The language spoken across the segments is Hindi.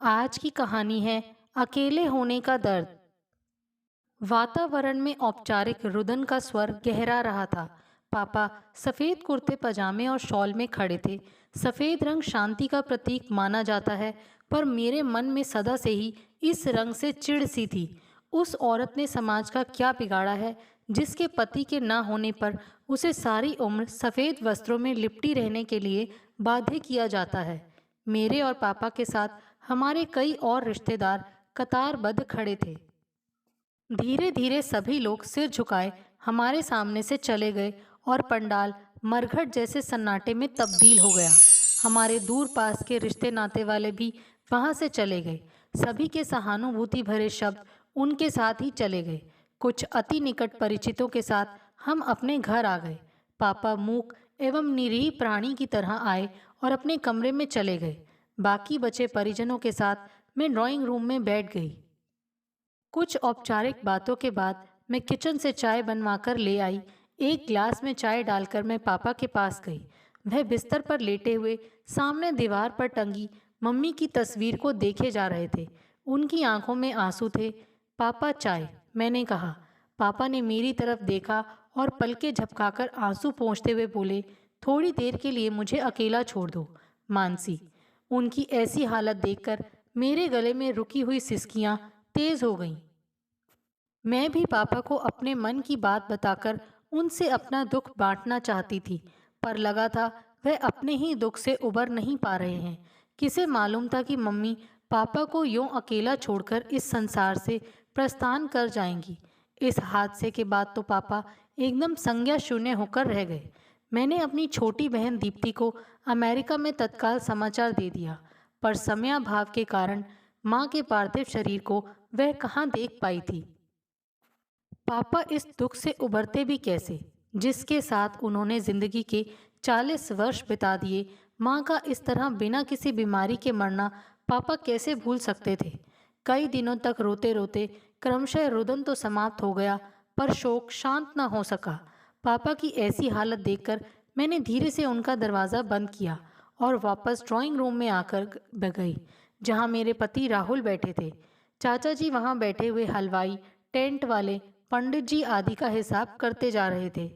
आज की कहानी है अकेले होने का दर्द। वातावरण में औपचारिक रुदन का स्वर गहरा रहा था। पापा सफेद कुर्ते पजामे और शॉल में खड़े थे। सफेद रंग शांति का प्रतीक माना जाता है, पर मेरे मन में सदा से ही इस रंग से चिढ़ सी थी। उस औरत ने समाज का क्या बिगाड़ा है, जिसके पति के ना होने पर उसे सारी उम्र सफेद वस्त्रों में लिपटी रहने के लिए बाध्य किया जाता है। मेरे और पापा के साथ हमारे कई और रिश्तेदार कतारबद्ध खड़े थे। धीरे धीरे सभी लोग सिर झुकाए हमारे सामने से चले गए और पंडाल मरघट जैसे सन्नाटे में तब्दील हो गया। हमारे दूर पास के रिश्ते नाते वाले भी वहां से चले गए। सभी के सहानुभूति भरे शब्द उनके साथ ही चले गए। कुछ अति निकट परिचितों के साथ हम अपने घर आ गए। पापा मूक एवं निरीह प्राणी की तरह आए और अपने कमरे में चले गए। बाकी बचे परिजनों के साथ मैं ड्राइंग रूम में बैठ गई। कुछ औपचारिक बातों के बाद मैं किचन से चाय बनवाकर ले आई। एक गिलास में चाय डालकर मैं पापा के पास गई। वह बिस्तर पर लेटे हुए सामने दीवार पर टंगी मम्मी की तस्वीर को देखे जा रहे थे। उनकी आंखों में आंसू थे। पापा चाय, मैंने कहा। पापा ने मेरी तरफ देखा और पलके झपकाकर आंसू पोंछते हुए बोले, थोड़ी देर के लिए मुझे अकेला छोड़ दो मानसी। उनकी ऐसी हालत देखकर मेरे गले में रुकी हुई सिसकियां तेज हो गईं। मैं भी पापा को अपने मन की बात बताकर उनसे अपना दुख बांटना चाहती थी, पर लगा था वह अपने ही दुख से उबर नहीं पा रहे हैं। किसे मालूम था कि मम्मी पापा को यूं अकेला छोड़कर इस संसार से प्रस्थान कर जाएंगी। इस हादसे के बाद तो पापा एकदम संज्ञा शून्य होकर रह गए। मैंने अपनी छोटी बहन दीप्ति को अमेरिका में तत्काल समाचार दे दिया, पर समयाभाव के कारण माँ के पार्थिव शरीर को वह कहाँ देख पाई थी। पापा इस दुख से उबरते भी कैसे, जिसके साथ उन्होंने जिंदगी के 40 वर्ष बिता दिए। माँ का इस तरह बिना किसी बीमारी के मरना पापा कैसे भूल सकते थे। कई दिनों तक रोते रोते क्रमशः रुदन तो समाप्त हो गया, पर शोक शांत न हो सका। पापा की ऐसी हालत देखकर मैंने धीरे से उनका दरवाज़ा बंद किया और वापस ड्राइंग रूम में आकर गई, जहाँ मेरे पति राहुल बैठे थे। चाचा जी वहाँ बैठे हुए हलवाई, टेंट वाले, पंडित जी आदि का हिसाब करते जा रहे थे।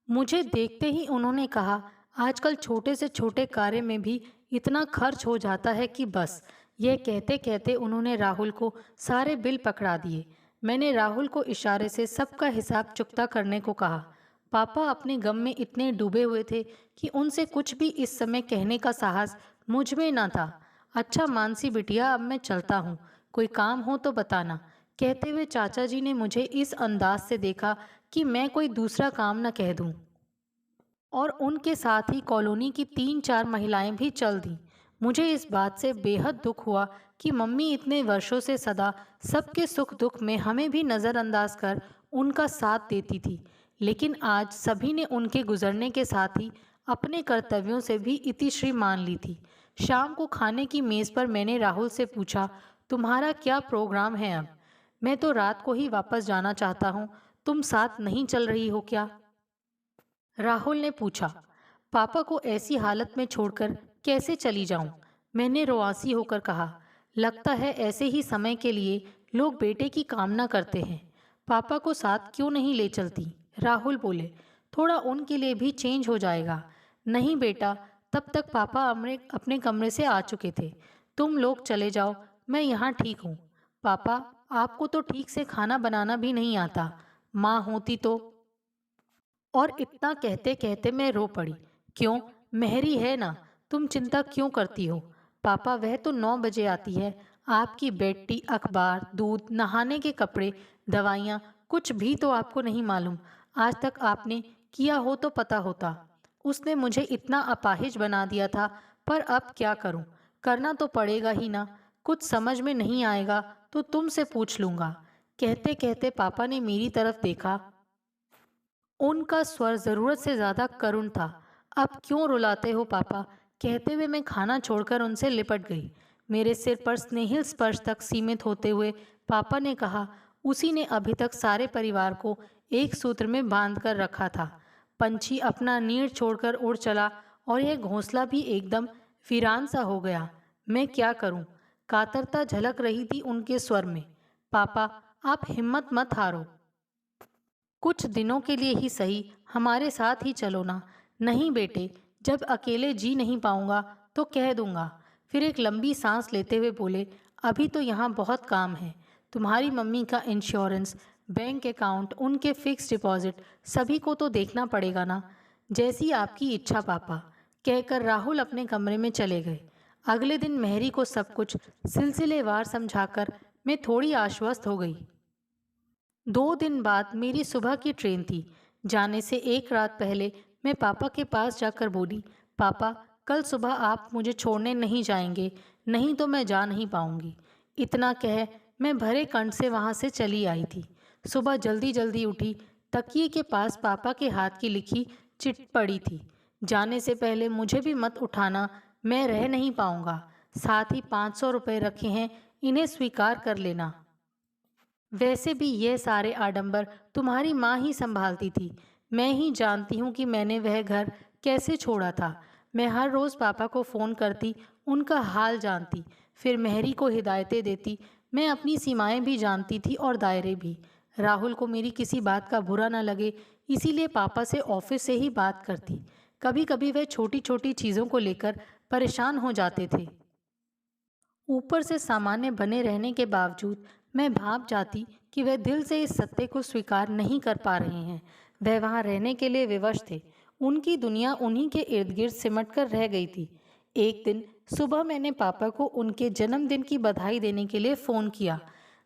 मुझे देखते ही उन्होंने कहा, आजकल छोटे से छोटे कार्य में भी इतना खर्च हो जाता है कि बस। यह कहते कहते उन्होंने राहुल को सारे बिल पकड़ा दिए। मैंने राहुल को इशारे से सबका हिसाब चुकता करने को कहा। पापा अपने गम में इतने डूबे हुए थे कि उनसे कुछ भी इस समय कहने का साहस मुझ में न था। अच्छा मानसी बिटिया, अब मैं चलता हूँ, कोई काम हो तो बताना। कहते हुए चाचा जी ने मुझे इस अंदाज से देखा कि मैं कोई दूसरा काम न कह दूं, और उनके साथ ही कॉलोनी की 3-4 महिलाएं भी चल दीं। मुझे इस बात से बेहद दुख हुआ कि मम्मी इतने वर्षों से सदा सबके सुख दुख में हमें भी नज़रअंदाज कर उनका साथ देती थी, लेकिन आज सभी ने उनके गुजरने के साथ ही अपने कर्तव्यों से भी इतिश्री मान ली थी। शाम को खाने की मेज़ पर मैंने राहुल से पूछा, तुम्हारा क्या प्रोग्राम है अब? मैं तो रात को ही वापस जाना चाहता हूँ, तुम साथ नहीं चल रही हो क्या? राहुल ने पूछा। पापा को ऐसी हालत में छोड़कर कैसे चली जाऊं? मैंने रुआसी होकर कहा। लगता है ऐसे ही समय के लिए लोग बेटे की कामना करते हैं। पापा को साथ क्यों नहीं ले चलती? राहुल बोले, थोड़ा उनके लिए भी चेंज हो जाएगा। नहीं बेटा, तब तक पापा अपने कमरे से आ चुके थे। तुम लोग चले जाओ, मैं यहाँ ठीक हूँ। पापा, आपको तो ठीक से खाना बनाना भी नहीं आता। माँ होती तो। और इतना कहते कहते मैं रो पड़ी। क्यों, मेहरी है ना, तुम चिंता क्यों करती हो? पापा, वह तो 9 बजे आती है। आपकी बेड टी, अखबार, दूध, नहाने के कपड़े, दवाइयाँ, कुछ भी तो आपको नहीं मालूम। आज तक आपने किया हो तो पता होता। उसने मुझे इतना अपाहिज बना दिया था, पर अब क्या करूं? करना तो पड़ेगा ही ना। कुछ समझ में नहीं आएगा तो तुमसे पूछ लूंगा। कहते कहते पापा ने मेरी तरफ देखा। उनका स्वर जरूरत से ज्यादा करुण था। अब क्यों रुलाते हो पापा? कहते हुए मैं खाना छोड़कर उनसे लिपट गई। मेरे सिर पर स्नेहिल स्पर्श तक सीमित होते हुए पापा ने कहा, उसी ने अभी तक सारे परिवार को एक सूत्र में बांध कर रखा था। पंछी अपना नीड़ छोड़कर उड़ चला और यह घोंसला भी एकदम वीरान सा हो गया। मैं क्या करूं? कातरता झलक रही थी उनके स्वर में। पापा, आप हिम्मत मत हारो। कुछ दिनों के लिए ही सही हमारे साथ ही चलो ना। नहीं बेटे, जब अकेले जी नहीं पाऊंगा तो कह दूंगा। फिर एक लंबी सांस लेते हुए बोले, अभी तो यहाँ बहुत काम है। तुम्हारी मम्मी का इंश्योरेंस, बैंक अकाउंट, उनके फिक्स डिपॉजिट, सभी को तो देखना पड़ेगा ना। जैसी आपकी इच्छा पापा, कहकर राहुल अपने कमरे में चले गए। अगले दिन मेहरी को सब कुछ सिलसिलेवार समझाकर मैं थोड़ी आश्वस्त हो गई। 2 दिन बाद मेरी सुबह की ट्रेन थी। जाने से एक रात पहले मैं पापा के पास जाकर बोली, पापा, कल सुबह आप मुझे छोड़ने नहीं जाएंगे, नहीं तो मैं जा नहीं पाऊंगी। इतना कह मैं भरे कंठ से वहाँ से चली आई थी। सुबह जल्दी जल्दी उठी, तकिए के पास पापा के हाथ की लिखी चिट्ठी पड़ी थी। जाने से पहले मुझे भी मत उठाना, मैं रह नहीं पाऊंगा। साथ ही 500 रुपये रखे हैं, इन्हें स्वीकार कर लेना। वैसे भी ये सारे आडंबर तुम्हारी माँ ही संभालती थी। मैं ही जानती हूँ कि मैंने वह घर कैसे छोड़ा था। मैं हर रोज़ पापा को फ़ोन करती, उनका हाल जानती, फिर मेहरी को हिदायतें देती। मैं अपनी सीमाएं भी जानती थी और दायरे भी। राहुल को मेरी किसी बात का बुरा ना लगे, इसीलिए पापा से ऑफिस से ही बात करती। कभी कभी वह छोटी छोटी चीज़ों को लेकर परेशान हो जाते थे। ऊपर से सामान्य बने रहने के बावजूद मैं भाप जाती कि वह दिल से इस सत्य को स्वीकार नहीं कर पा रहे हैं। वह वहाँ रहने के लिए विवश थे। उनकी दुनिया उन्हीं के इर्द गिर्द सिमट कर रह गई थी। एक दिन सुबह मैंने पापा को उनके जन्मदिन की बधाई देने के लिए फ़ोन किया।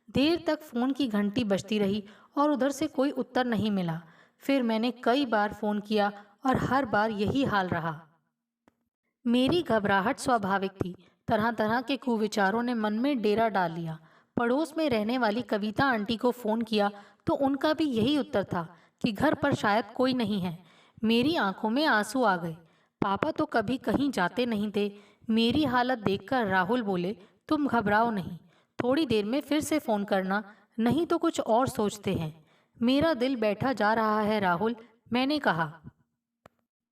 देर तक फ़ोन की घंटी बजती रही और उधर से कोई उत्तर नहीं मिला। फिर मैंने कई बार फ़ोन किया और हर बार यही हाल रहा। मेरी घबराहट स्वाभाविक थी। तरह तरह के कुविचारों ने मन में डेरा डाल लिया। पड़ोस में रहने वाली कविता आंटी को फ़ोन किया तो उनका भी यही उत्तर था कि घर पर शायद कोई नहीं है। मेरी आंखों में आंसू आ गए। पापा तो कभी कहीं जाते नहीं थे। मेरी हालत देखकर राहुल बोले, तुम घबराओ नहीं, थोड़ी देर में फिर से फ़ोन करना, नहीं तो कुछ और सोचते हैं। मेरा दिल बैठा जा रहा है राहुल, मैंने कहा।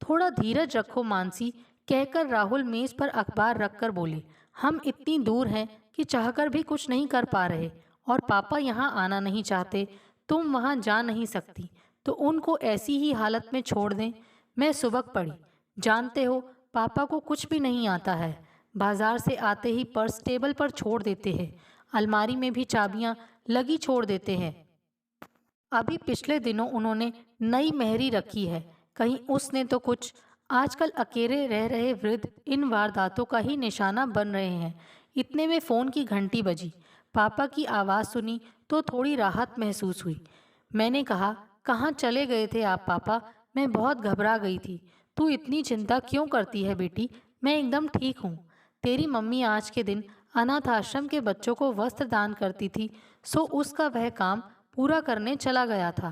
थोड़ा धीरज रखो मानसी, कहकर राहुल मेज पर अखबार रखकर बोले, हम इतनी दूर हैं कि चाहकर भी कुछ नहीं कर पा रहे और पापा यहाँ आना नहीं चाहते। तुम वहाँ जा नहीं सकती तो उनको ऐसी ही हालत में छोड़ दें। मैं सुबक पड़ी। जानते हो, पापा को कुछ भी नहीं आता है। बाजार से आते ही पर्स टेबल पर छोड़ देते हैं, अलमारी में भी चाबियाँ लगी छोड़ देते हैं। अभी पिछले दिनों उन्होंने नई मेहरी रखी है, कहीं उसने तो कुछ। आजकल अकेले रह रहे वृद्ध इन वारदातों का ही निशाना बन रहे हैं। इतने में फ़ोन की घंटी बजी। पापा की आवाज़ सुनी तो थोड़ी राहत महसूस हुई। मैंने कहा, कहाँ चले गए थे आप पापा? मैं बहुत घबरा गई थी। तू इतनी चिंता क्यों करती है बेटी? मैं एकदम ठीक हूँ। तेरी मम्मी आज के दिन अनाथ आश्रम के बच्चों को वस्त्र दान करती थी, सो उसका वह काम पूरा करने चला गया था।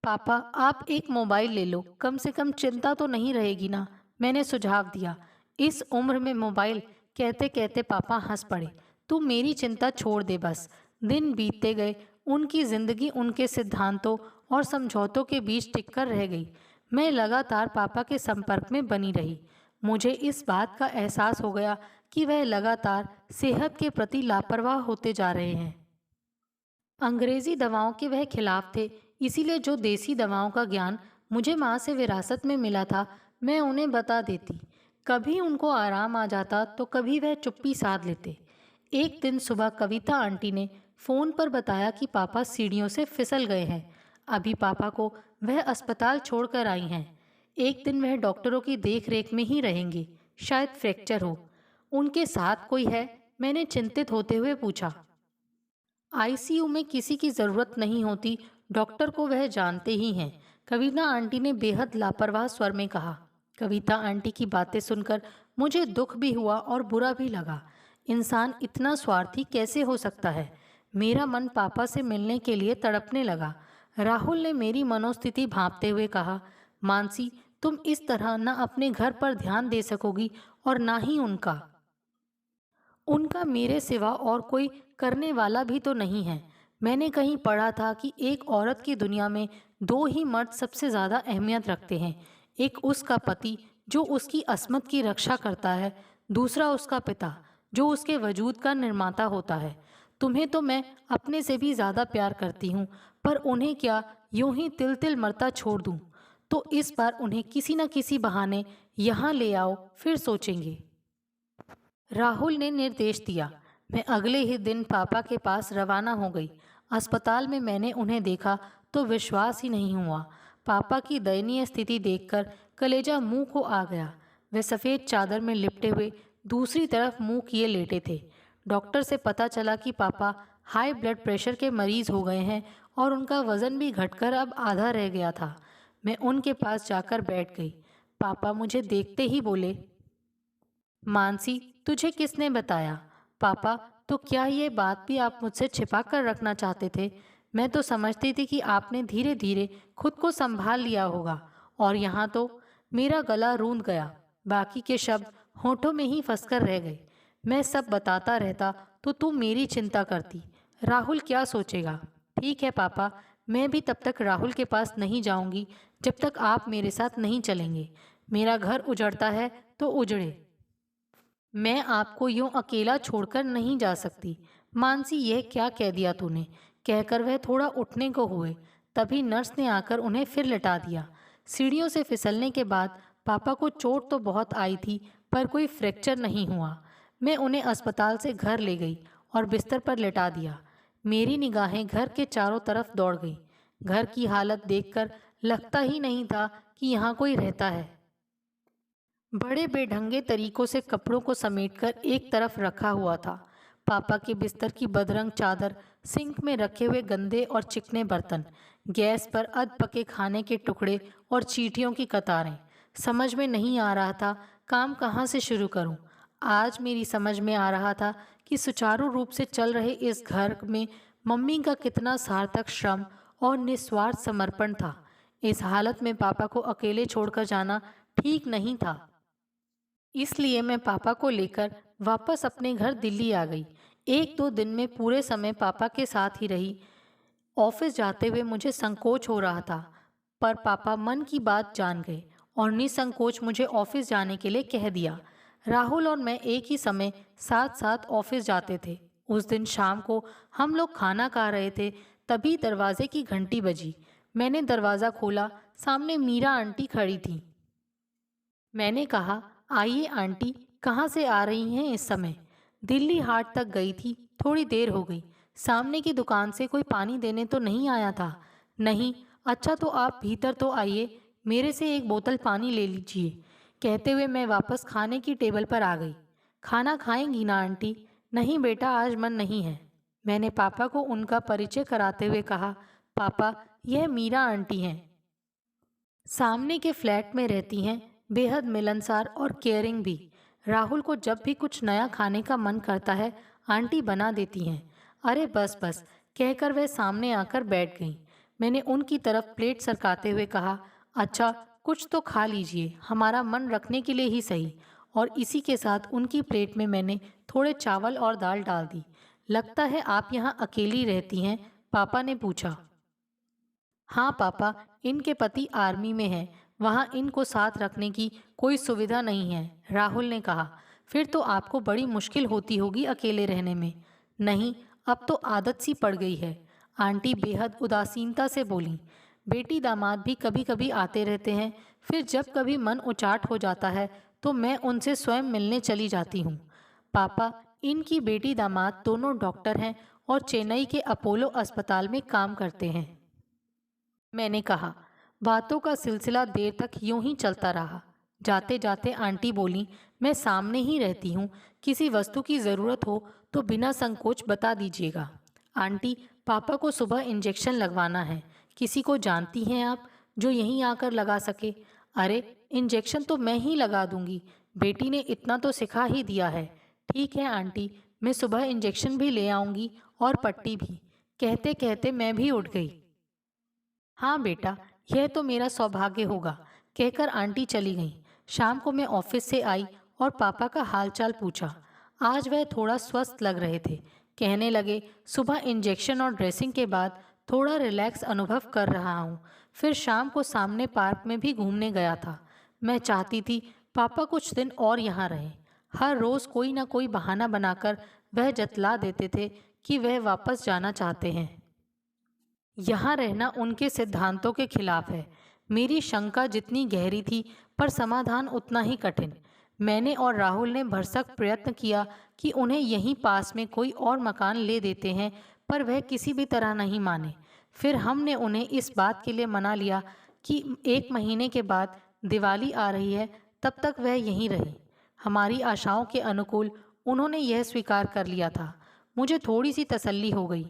पापा, आप एक मोबाइल ले लो, कम से कम चिंता तो नहीं रहेगी ना, मैंने सुझाव दिया। इस उम्र में मोबाइल, कहते कहते पापा हंस पड़े। तू मेरी चिंता छोड़ दे बस। दिन बीतते गए। उनकी जिंदगी उनके सिद्धांतों और समझौतों के बीच टिककर रह गई। मैं लगातार पापा के संपर्क में बनी रही। मुझे इस बात का एहसास हो गया कि वह लगातार सेहत के प्रति लापरवाह होते जा रहे हैं। अंग्रेजी दवाओं के वह खिलाफ थे, इसीलिए जो देसी दवाओं का ज्ञान मुझे माँ से विरासत में मिला था, मैं उन्हें बता देती। कभी उनको आराम आ जाता तो कभी वह चुप्पी साध लेते। एक दिन सुबह कविता आंटी ने फ़ोन पर बताया कि पापा सीढ़ियों से फिसल गए हैं। अभी पापा को वह अस्पताल छोड़कर आई हैं। एक दिन वह डॉक्टरों की देख रेख में ही रहेंगे। शायद फ्रैक्चर हो। उनके साथ कोई है? मैंने चिंतित होते हुए पूछा। आईसीयू में किसी की ज़रूरत नहीं होती, डॉक्टर को वह जानते ही हैं, कविता आंटी ने बेहद लापरवाह स्वर में कहा। कविता आंटी की बातें सुनकर मुझे दुख भी हुआ और बुरा भी लगा। इंसान इतना स्वार्थी कैसे हो सकता है? मेरा मन पापा से मिलने के लिए तड़पने लगा। राहुल ने मेरी मनोस्थिति भांपते हुए कहा, मानसी, तुम इस तरह न अपने घर पर ध्यान दे सकोगी और ना ही उनका। उनका मेरे सिवा और कोई करने वाला भी तो नहीं है। मैंने कहीं पढ़ा था कि एक औरत की दुनिया में 2 ही मर्द सबसे ज़्यादा अहमियत रखते हैं। एक उसका पति जो उसकी अस्मत की रक्षा करता है, दूसरा उसका पिता, जो उसके वजूद का निर्माता होता है। तुम्हें तो मैं अपने से भी ज़्यादा प्यार करती हूँ, पर उन्हें क्या यूं ही तिल तिल मरता छोड़ दूँ? तो इस बार उन्हें किसी न किसी बहाने यहाँ ले आओ, फिर सोचेंगे। राहुल ने निर्देश दिया। मैं अगले ही दिन पापा के पास रवाना हो गई। अस्पताल में मैंने उन्हें देखा तो विश्वास ही नहीं हुआ। पापा की दयनीय स्थिति देखकर कलेजा मुंह को आ गया। वे सफ़ेद चादर में लिपटे हुए दूसरी तरफ मुंह किए लेटे थे। डॉक्टर से पता चला कि पापा हाई ब्लड प्रेशर के मरीज हो गए हैं और उनका वज़न भी घटकर अब आधा रह गया था। मैं उनके पास जाकर बैठ गई। पापा मुझे देखते ही बोले, मानसी, तुझे किसने बताया? पापा, तो क्या ये बात भी आप मुझसे छिपा कर रखना चाहते थे? मैं तो समझती थी कि आपने धीरे धीरे खुद को संभाल लिया होगा, और यहाँ तो। मेरा गला रूंध गया। बाकी के शब्द होठों में ही फंसकर रह गए। मैं सब बताता रहता तो तू मेरी चिंता करती। राहुल क्या सोचेगा? ठीक है पापा, मैं भी तब तक राहुल के पास नहीं जाऊंगी जब तक आप मेरे साथ नहीं चलेंगे। मेरा घर उजड़ता है तो उजड़े, मैं आपको यूं अकेला छोड़कर नहीं जा सकती। मानसी, यह क्या कह दिया तूने? कहकर वह थोड़ा उठने को हुए, तभी नर्स ने आकर उन्हें फिर लिटा दिया। सीढ़ियों से फिसलने के बाद पापा को चोट तो बहुत आई थी, पर कोई फ्रैक्चर नहीं हुआ। मैं उन्हें अस्पताल से घर ले गई और बिस्तर पर लिटा दिया। मेरी निगाहें घर के चारों तरफ दौड़ गई। घर की हालत देखकर लगता ही नहीं था कि यहाँ कोई रहता है। बड़े बेढंगे तरीकों से कपड़ों को समेटकर एक तरफ रखा हुआ था। पापा के बिस्तर की बदरंग चादर, सिंक में रखे हुए गंदे और चिकने बर्तन, गैस पर अधपके खाने के टुकड़े और चींटियों की कतारें। समझ में नहीं आ रहा था काम कहाँ से शुरू करूं। आज मेरी समझ में आ रहा था कि सुचारू रूप से चल रहे इस घर में मम्मी का कितना सार्थक श्रम और निस्वार्थ समर्पण था। इस हालत में पापा को अकेले छोड़कर जाना ठीक नहीं था। इसलिए मैं पापा को लेकर वापस अपने घर दिल्ली आ गई। एक दो दिन में पूरे समय पापा के साथ ही रही। ऑफिस जाते हुए मुझे संकोच हो रहा था, पर पापा मन की बात जान गए और निसंकोच मुझे ऑफिस जाने के लिए कह दिया। राहुल और मैं एक ही समय साथ साथ ऑफिस जाते थे। उस दिन शाम को हम लोग खाना खा रहे थे, तभी दरवाजे की घंटी बजी। मैंने दरवाज़ा खोला, सामने मीरा आंटी खड़ी थी। मैंने कहा, आइए आंटी, कहाँ से आ रही हैं इस समय? दिल्ली हाट तक गई थी, थोड़ी देर हो गई। सामने की दुकान से कोई पानी देने तो नहीं आया था? नहीं। अच्छा, तो आप भीतर तो आइए, मेरे से एक बोतल पानी ले लीजिए। कहते हुए मैं वापस खाने की टेबल पर आ गई। खाना खाएंगी ना आंटी? नहीं बेटा, आज मन नहीं है। मैंने पापा को उनका परिचय कराते हुए कहा, पापा, यह मीरा आंटी हैं। सामने के फ्लैट में रहती हैं, बेहद मिलनसार और केयरिंग भी। राहुल को जब भी कुछ नया खाने का मन करता है, आंटी बना देती हैं। अरे बस बस, कहकर वह सामने आकर बैठ गई। मैंने उनकी तरफ प्लेट सरकाते हुए कहा, अच्छा, कुछ तो खा लीजिए, हमारा मन रखने के लिए ही सही। और इसी के साथ उनकी प्लेट में मैंने थोड़े चावल और दाल डाल दी। लगता है आप यहाँ अकेली रहती हैं? पापा ने पूछा। हाँ पापा, इनके पति आर्मी में हैं, वहाँ इनको साथ रखने की कोई सुविधा नहीं है, राहुल ने कहा। फिर तो आपको बड़ी मुश्किल होती होगी अकेले रहने में। नहीं, अब तो आदत सी पड़ गई है, आंटी बेहद उदासीनता से बोली। बेटी दामाद भी कभी कभी आते रहते हैं, फिर जब कभी मन उचाट हो जाता है तो मैं उनसे स्वयं मिलने चली जाती हूँ। पापा, इनकी बेटी दामाद दोनों डॉक्टर हैं और चेन्नई के अपोलो अस्पताल में काम करते हैं, मैंने कहा। बातों का सिलसिला देर तक यूं ही चलता रहा। जाते जाते आंटी बोली, मैं सामने ही रहती हूँ, किसी वस्तु की ज़रूरत हो तो बिना संकोच बता दीजिएगा। आंटी, पापा को सुबह इंजेक्शन लगवाना है, किसी को जानती हैं आप जो यहीं आकर लगा सके? अरे, इंजेक्शन तो मैं ही लगा दूंगी, बेटी ने इतना तो सिखा ही दिया है। ठीक है आंटी, मैं सुबह इंजेक्शन भी ले आऊँगी और पट्टी भी। कहते कहते मैं भी उठ गई। हाँ बेटा, यह तो मेरा सौभाग्य होगा, कहकर आंटी चली गईं। शाम को मैं ऑफिस से आई और पापा का हालचाल पूछा। आज वह थोड़ा स्वस्थ लग रहे थे। कहने लगे, सुबह इंजेक्शन और ड्रेसिंग के बाद थोड़ा रिलैक्स अनुभव कर रहा हूँ। फिर शाम को सामने पार्क में भी घूमने गया था। मैं चाहती थी पापा कुछ दिन और यहाँ रहें। हर रोज़ कोई ना कोई बहाना बनाकर वह जतला देते थे कि वह वापस जाना चाहते हैं। यहाँ रहना उनके सिद्धांतों के खिलाफ है। मेरी शंका जितनी गहरी थी, पर समाधान उतना ही कठिन। मैंने और राहुल ने भरसक प्रयत्न किया कि उन्हें यहीं पास में कोई और मकान ले देते हैं, पर वह किसी भी तरह नहीं माने। फिर हमने उन्हें इस बात के लिए मना लिया कि 1 महीने के बाद दिवाली आ रही है, तब तक वह यहीं रहे। हमारी आशाओं के अनुकूल उन्होंने यह स्वीकार कर लिया था। मुझे थोड़ी सी तसल्ली हो गई।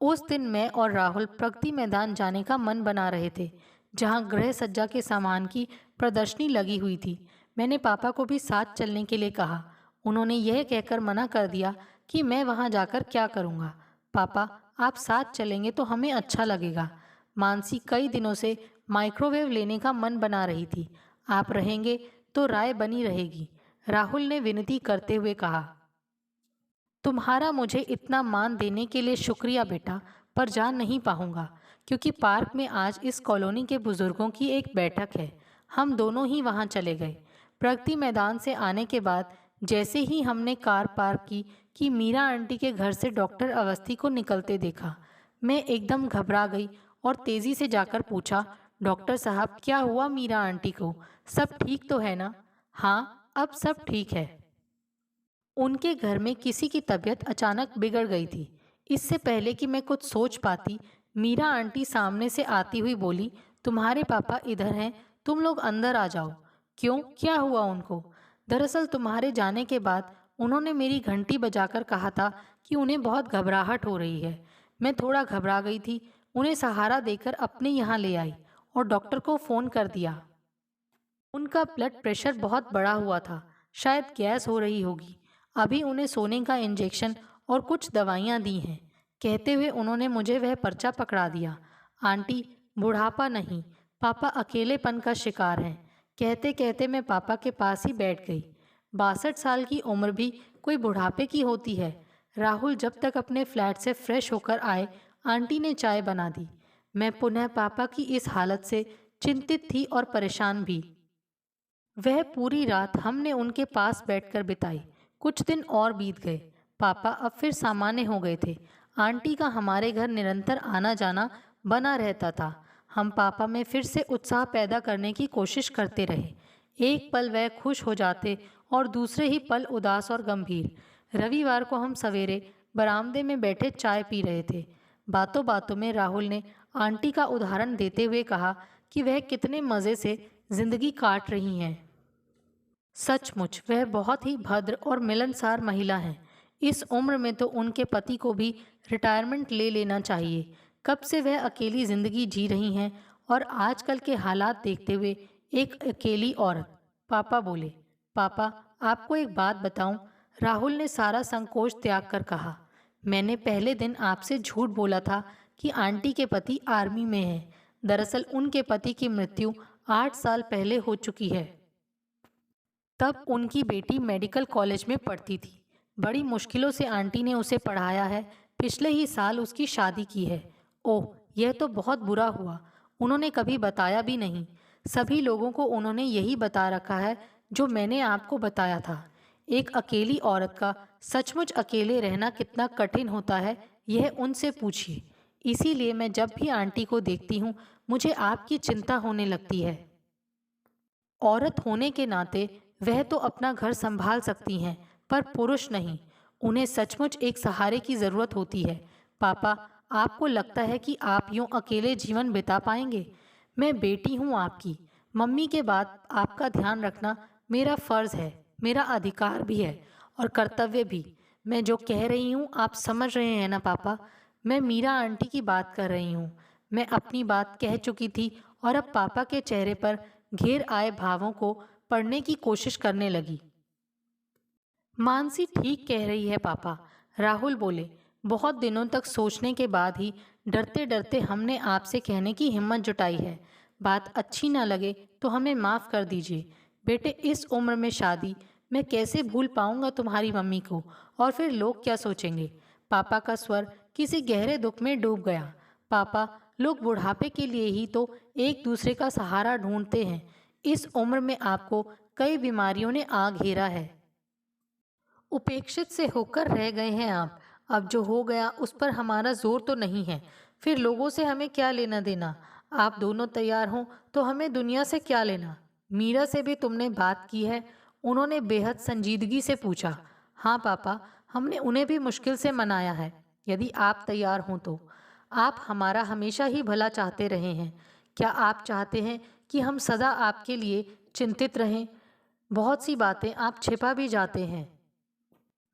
उस दिन मैं और राहुल प्रगति मैदान जाने का मन बना रहे थे, जहां गृह सज्जा के सामान की प्रदर्शनी लगी हुई थी। मैंने पापा को भी साथ चलने के लिए कहा। उन्होंने यह कहकर मना कर दिया कि मैं वहां जाकर क्या करूंगा। पापा, आप साथ चलेंगे तो हमें अच्छा लगेगा। मानसी कई दिनों से माइक्रोवेव लेने का मन बना रही थी। आप रहेंगे तो राय बनी रहेगी, राहुल ने विनती करते हुए कहा। तुम्हारा मुझे इतना मान देने के लिए शुक्रिया बेटा, पर जा नहीं पाऊंगा, क्योंकि पार्क में आज इस कॉलोनी के बुजुर्गों की एक बैठक है। हम दोनों ही वहां चले गए। प्रगति मैदान से आने के बाद जैसे ही हमने कार पार्क की कि मीरा आंटी के घर से डॉक्टर अवस्थी को निकलते देखा। मैं एकदम घबरा गई और तेजी से जाकर पूछा, डॉक्टर साहब, क्या हुआ मीरा आंटी को? सब ठीक तो है ना? हाँ, अब सब ठीक है। उनके घर में किसी की तबीयत अचानक बिगड़ गई थी। इससे पहले कि मैं कुछ सोच पाती, मीरा आंटी सामने से आती हुई बोली, तुम्हारे पापा इधर हैं, तुम लोग अंदर आ जाओ। क्यों, क्या हुआ उनको? दरअसल तुम्हारे जाने के बाद उन्होंने मेरी घंटी बजाकर कहा था कि उन्हें बहुत घबराहट हो रही है। मैं थोड़ा घबरा गई थी, उन्हें सहारा देकर अपने यहाँ ले आई और डॉक्टर को फ़ोन कर दिया। उनका ब्लड प्रेशर बहुत बढ़ा हुआ था, शायद गैस हो रही होगी। अभी उन्हें सोने का इंजेक्शन और कुछ दवाइयाँ दी हैं। कहते हुए उन्होंने मुझे वह पर्चा पकड़ा दिया। आंटी, बुढ़ापा नहीं, पापा अकेलेपन का शिकार हैं। कहते कहते मैं पापा के पास ही बैठ गई। 62 साल की उम्र भी कोई बुढ़ापे की होती है। राहुल जब तक अपने फ्लैट से फ्रेश होकर आए, आंटी ने चाय बना दी। मैं पुनः पापा की इस हालत से चिंतित थी और परेशान भी। वह पूरी रात हमने उनके पास बैठकर बिताई। कुछ दिन और बीत गए। पापा अब फिर सामान्य हो गए थे। आंटी का हमारे घर निरंतर आना जाना बना रहता था। हम पापा में फिर से उत्साह पैदा करने की कोशिश करते रहे। एक पल वह खुश हो जाते और दूसरे ही पल उदास और गंभीर। रविवार को हम सवेरे बरामदे में बैठे चाय पी रहे थे। बातों बातों में राहुल ने आंटी का उदाहरण देते हुए कहा कि वह कितने मज़े से जिंदगी काट रही हैं। सचमुच वह बहुत ही भद्र और मिलनसार महिला हैं। इस उम्र में तो उनके पति को भी रिटायरमेंट ले लेना चाहिए। कब से वह अकेली ज़िंदगी जी रही हैं, और आजकल के हालात देखते हुए एक अकेली औरत। पापा बोले। पापा, आपको एक बात बताऊं? राहुल ने सारा संकोच त्याग कर कहा। मैंने पहले दिन आपसे झूठ बोला था कि आंटी के पति आर्मी में हैं। दरअसल उनके पति की मृत्यु 8 साल पहले हो चुकी है। तब उनकी बेटी मेडिकल कॉलेज में पढ़ती थी। बड़ी मुश्किलों से आंटी ने उसे पढ़ाया है। पिछले ही साल उसकी शादी की है। ओह, यह तो बहुत बुरा हुआ। उन्होंने कभी बताया भी नहीं। सभी लोगों को उन्होंने यही बता रखा है जो मैंने आपको बताया था। एक अकेली औरत का सचमुच अकेले रहना कितना कठिन होता है, यह उनसे पूछिए। इसीलिए मैं जब भी आंटी को देखती हूँ, मुझे आपकी चिंता होने लगती है। औरत होने के नाते वह तो अपना घर संभाल सकती हैं, पर पुरुष नहीं। उन्हें सचमुच एक सहारे की ज़रूरत होती है। पापा, आपको लगता है कि आप यूं अकेले जीवन बिता पाएंगे? मैं बेटी हूं आपकी। मम्मी के बाद आपका ध्यान रखना मेरा फ़र्ज़ है, मेरा अधिकार भी है और कर्तव्य भी। मैं जो कह रही हूं आप समझ रहे हैं ना पापा? मैं मीरा आंटी की बात कर रही हूं। मैं अपनी बात कह चुकी थी और अब पापा के चेहरे पर घेर आए भावों को पढ़ने की कोशिश करने लगी। मानसी ठीक कह रही है पापा, राहुल बोले। बहुत दिनों तक सोचने के बाद ही डरते डरते हमने आपसे कहने की हिम्मत जुटाई है। बात अच्छी ना लगे तो हमें माफ़ कर दीजिए। बेटे, इस उम्र में शादी, मैं कैसे भूल पाऊंगा तुम्हारी मम्मी को, और फिर लोग क्या सोचेंगे? पापा का स्वर किसी गहरे दुख में डूब गया। पापा, लोग बुढ़ापे के लिए ही तो एक दूसरे का सहारा ढूंढते हैं। इस उम्र में आपको कई बीमारियों ने आ घेरा है। उपेक्षित से होकर रह गए हैं आप। अब जो हो गया उस पर हमारा जोर तो नहीं है, फिर लोगों से हमें क्या लेना देना। आप दोनों तैयार हों तो हमें दुनिया से क्या लेना। मीरा से भी तुमने बात की है? उन्होंने बेहद संजीदगी से पूछा। हाँ पापा, हमने उन्हें भी मुश्किल से मनाया है। यदि आप तैयार हों तो। आप हमारा हमेशा ही भला चाहते रहे हैं। क्या आप चाहते हैं कि हम सदा आपके लिए चिंतित रहें? बहुत सी बातें आप छिपा भी जाते हैं।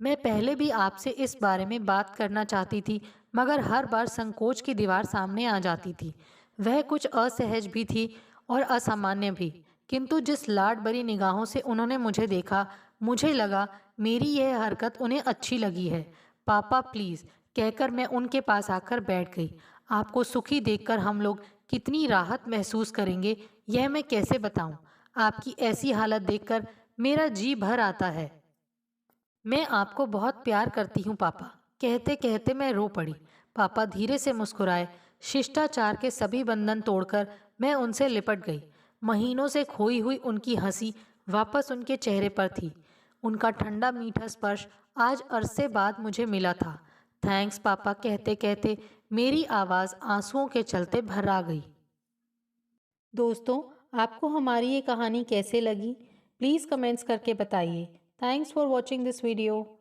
मैं पहले भी आपसे इस बारे में बात करना चाहती थी, मगर हर बार संकोच की दीवार सामने आ जाती थी। वह कुछ असहज भी थी और असामान्य भी। किंतु जिस लाड भरी निगाहों से उन्होंने मुझे देखा, मुझे लगा मेरी यह हरकत उन्हें अच्छी लगी है। पापा प्लीज़, कहकर मैं उनके पास आकर बैठ गई। आपको सुखी देखकर हम लोग कितनी राहत महसूस करेंगे, यह मैं कैसे बताऊं। आपकी ऐसी हालत देखकर मेरा जी भर आता है। मैं आपको बहुत प्यार करती हूँ पापा। कहते कहते मैं रो पड़ी। पापा धीरे से मुस्कुराए। शिष्टाचार के सभी बंधन तोड़कर मैं उनसे लिपट गई। महीनों से खोई हुई उनकी हंसी वापस उनके चेहरे पर थी। उनका ठंडा मीठा स्पर्श आज अरसे बाद मुझे मिला था। थैंक्स पापा, कहते कहते मेरी आवाज़ आंसुओं के चलते भर्रा गई। दोस्तों, आपको हमारी ये कहानी कैसे लगी? प्लीज़ कमेंट्स करके बताइए। Thanks for watching this video.